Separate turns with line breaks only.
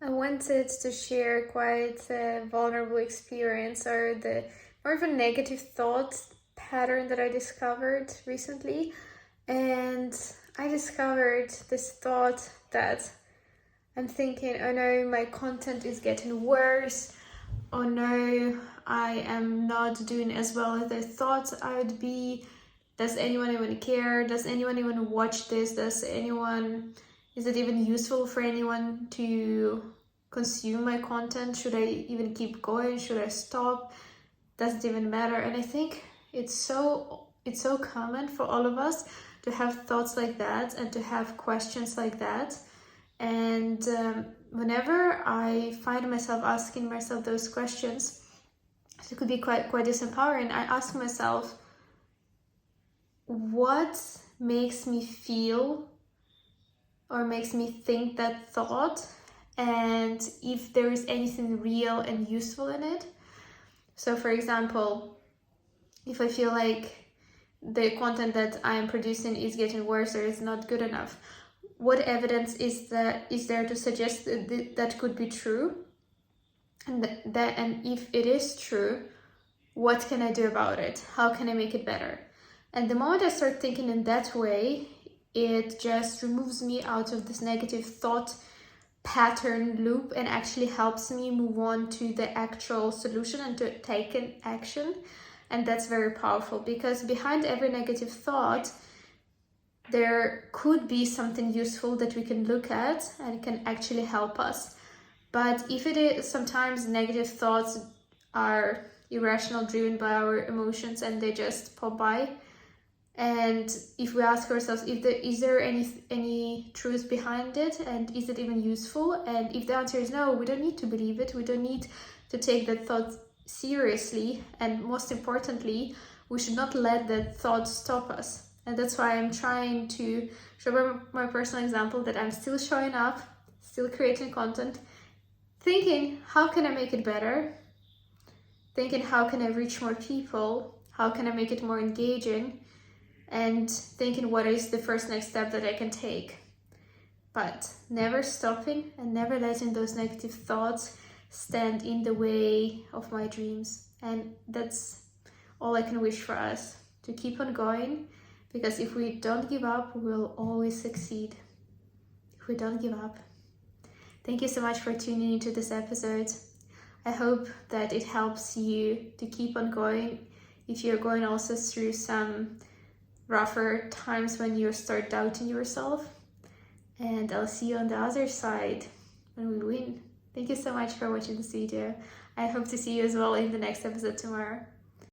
I wanted to share quite a vulnerable experience or the more of a negative thought pattern that I discovered recently. And I discovered this thought that I'm thinking, oh no, my content is getting worse. Oh no, I am not doing as well as I thought I would be. Does anyone even care? Does anyone even watch this? Is it even useful for anyone to consume my content? Should I even keep going? Should I stop? Does it even matter? And I think it's so common for all of us to have thoughts like that and to have questions like that. And whenever I find myself asking myself those questions, it could be quite disempowering. I ask myself, what makes me feel or makes me think that thought, and if there is anything real and useful in it. So for example, if I feel like the content that I am producing is getting worse or is not good enough, what evidence is there to suggest that could be true? And if it is true, what can I do about it? How can I make it better? And the moment I start thinking in that way, it just removes me out of this negative thought pattern loop and actually helps me move on to the actual solution and to take an action. And that's very powerful, because behind every negative thought, there could be something useful that we can look at and can actually help us. But if it is, sometimes negative thoughts are irrational, driven by our emotions, and they just pop by. And if we ask ourselves, is there any truth behind it, and is it even useful? And if the answer is no, we don't need to believe it. We don't need to take that thought seriously. And most importantly, we should not let that thought stop us. And that's why I'm trying to show by my personal example that I'm still showing up, still creating content, thinking, how can I make it better? Thinking, how can I reach more people? How can I make it more engaging? And thinking, what is the first next step that I can take? But never stopping and never letting those negative thoughts stand in the way of my dreams. And that's all I can wish for us, to keep on going, because if we don't give up, we'll always succeed. If we don't give up. Thank you so much for tuning into this episode. I hope that it helps you to keep on going if you're going also through some rougher times when you start doubting yourself. And I'll see you on the other side when we win. Thank you so much for watching this video. I hope to see you as well in the next episode tomorrow.